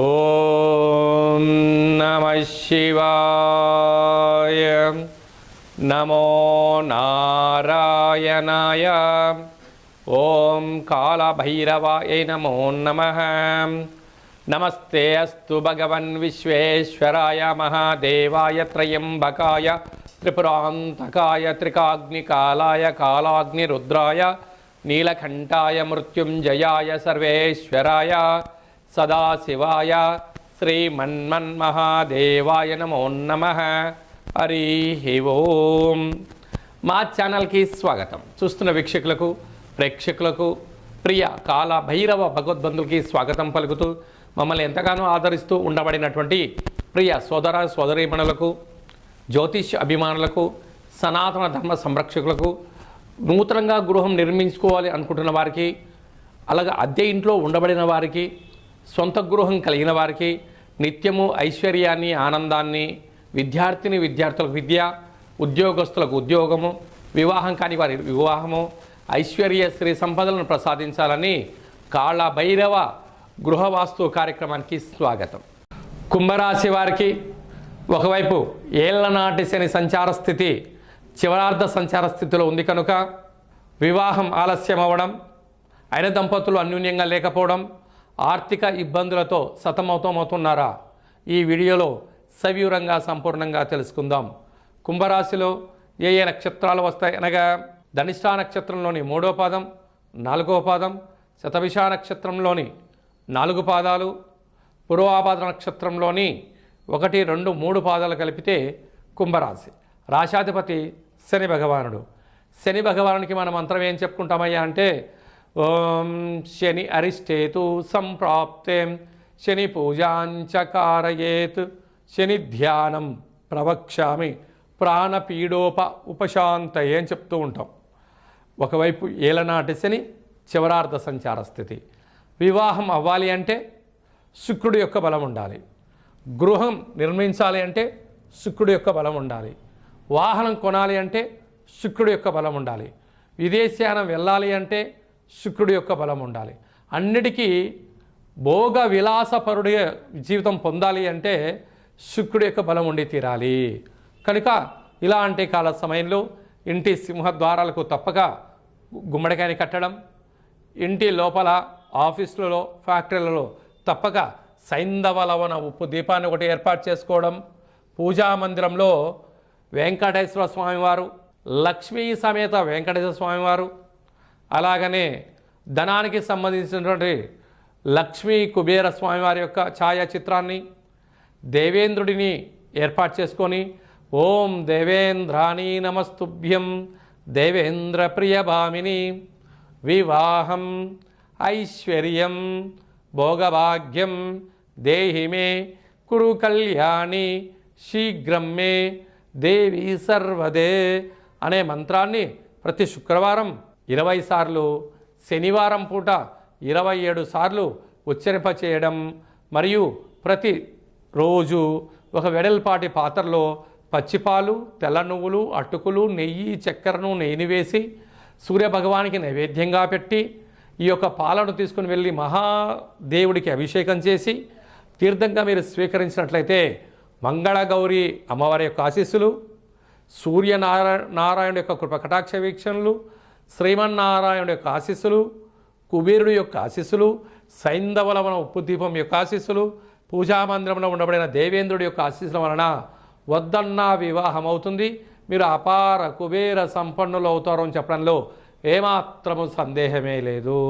ఓం నమః శివాయ. నమో నారాయణాయ. ఓం కాళభైరవాయ నమో నమః. నమస్తే అస్తు భగవన్ విశ్వేశ్వరాయ మహాదేవాయ త్రయంబకాయ త్రిపురాంతకాయ త్రికాగ్నికాలాయ కాలాగ్నిరుద్రాయ నీలకంఠాయ మృత్యుంజయాయ సర్వేశ్వరాయ సదాశివాయ శ్రీమన్మన్మహాదేవాయ నమో నమః. హరి ఓం. మా ఛానల్కి స్వాగతం. చూస్తున్న వీక్షకులకు ప్రేక్షకులకు ప్రియ కాల భైరవ భగవద్బంధులకి స్వాగతం పలుకుతూ మమ్మల్ని ఎంతగానో ఆదరిస్తూ ఉండబడినటువంటి ప్రియ సోదర సోదరీమణులకు, జ్యోతిష్ అభిమానులకు, సనాతన ధర్మ సంరక్షకులకు, నూతనంగా గృహం నిర్మించుకోవాలి అనుకుంటున్న వారికి, అలాగే అద్దె ఇంట్లో ఉండబడిన వారికి, సొంత గృహం కలిగిన వారికి, నిత్యము ఐశ్వర్యాన్ని ఆనందాన్ని, విద్యార్థులకు విద్య, ఉద్యోగస్తులకు ఉద్యోగము, వివాహం కాని వారి వివాహము, ఐశ్వర్య శ్రీ సంపదలను ప్రసాదించాలని కాళభైరవ గృహవాస్తు కార్యక్రమానికి స్వాగతం. కుంభరాశి వారికి ఒకవైపు ఏళ్లనాటి శని సంచార స్థితి చివరార్ధ సంచార స్థితిలో ఉంది కనుక వివాహం ఆలస్యం అవ్వడం, అయిన దంపతులు అన్యోన్యంగా లేకపోవడం, ఆర్థిక ఇబ్బందులతో సతమతమవుతున్నారా? ఈ వీడియోలో సవివరంగా సంపూర్ణంగా తెలుసుకుందాం. కుంభరాశిలో ఏ ఏ నక్షత్రాలు వస్తాయి అనగా ధనిష్ఠా నక్షత్రంలోని 3వ పాదం, 4వ పాదం, శతభిష నక్షత్రంలోని 4 పాదాలు, పూర్వాభాద్ర నక్షత్రంలోని 1, 2, 3 పాదాలు కలిపితే కుంభరాశి. రాశాధిపతి శని భగవానుడు. శని భగవానునికి మనం మంత్రం ఏం చెప్పుకుంటామయ్యా అంటే ఓం శని అరిష్టేతు సంప్రాప్తే శని పూజాంచకారయేత్ శని ధ్యానం ప్రవక్ష్యామి ప్రాణపీడోప ఉపశాంతయే అని చెప్తూ ఉంటాం. ఒకవైపు ఏలనాటి శని చివరార్ధ సంచార స్థితి. వివాహం అవ్వాలి అంటే శుక్రుడి యొక్క బలం ఉండాలి. గృహం నిర్మించాలి అంటే శుక్రుడి యొక్క బలం ఉండాలి. వాహనం కొనాలి అంటే శుక్రుడి యొక్క బలం ఉండాలి. విదేశానం వెళ్ళాలి అంటే శుక్రుడి యొక్క బలం ఉండాలి. అన్నిటికీ భోగ విలాసపరుడి జీవితం పొందాలి అంటే శుక్రుడి యొక్క బలం ఉండి తీరాలి. కనుక ఇలాంటి కాల సమయంలో ఇంటి సింహద్వారాలకు తప్పక గుమ్మడికాయని కట్టడం, ఇంటి లోపల ఆఫీసులలో ఫ్యాక్టరీలలో తప్పక సైంధవ లవణ ఉప్పు దీపాన్ని ఒకటి ఏర్పాటు చేసుకోవడం, పూజా మందిరంలో వెంకటేశ్వర స్వామివారు, లక్ష్మీ సమేత వెంకటేశ్వర స్వామివారు, అలాగనే ధనానికి సంబంధించినటువంటి లక్ష్మీ కుబేర స్వామివారి యొక్క ఛాయాచిత్రాన్ని, దేవేంద్రుడిని ఏర్పాటు చేసుకొని ఓం దేవేంద్రాణి నమస్తుభ్యం దేవేంద్ర ప్రియభామిని వివాహం ఐశ్వర్యం భోగభాగ్యం దేహి మే కురు కళ్యాణి శీఘ్రం మే దేవి సర్వదే అనే మంత్రాన్ని ప్రతి శుక్రవారం 20 సార్లు, శనివారం పూట 27 సార్లు ఉచ్చరింప చేయడం, మరియు ప్రతి రోజు ఒక వెడల్పాటి పాత్రలో పచ్చిపాలు, తెల్ల నువ్వులు, అటుకులు, నెయ్యి, చక్కెరను నెయ్యిని వేసి సూర్యభగవానికి నైవేద్యంగా పెట్టి ఈ యొక్క పాలను తీసుకుని వెళ్ళి మహాదేవుడికి అభిషేకం చేసి తీర్థంగా మీరు స్వీకరించినట్లయితే మంగళగౌరి అమ్మవారి యొక్క ఆశీస్సులు, సూర్యనారాయణుడి యొక్క కృప కటాక్ష వీక్షణలు, శ్రీమన్నారాయణుడి యొక్క ఆశీస్సులు, కుబేరుడి యొక్క ఆశీస్సులు, సైంధవలవన ఉప్పు దీపం యొక్క ఆశీస్సులు, పూజామందిరంలో ఉండబడిన దేవేంద్రుడి యొక్క ఆశీస్సుల వలన వద్దన్నా వివాహం అవుతుంది. మీరు అపార కుబేర సంపన్నులు అవుతారు అని చెప్పడంలో ఏమాత్రము సందేహమే లేదు.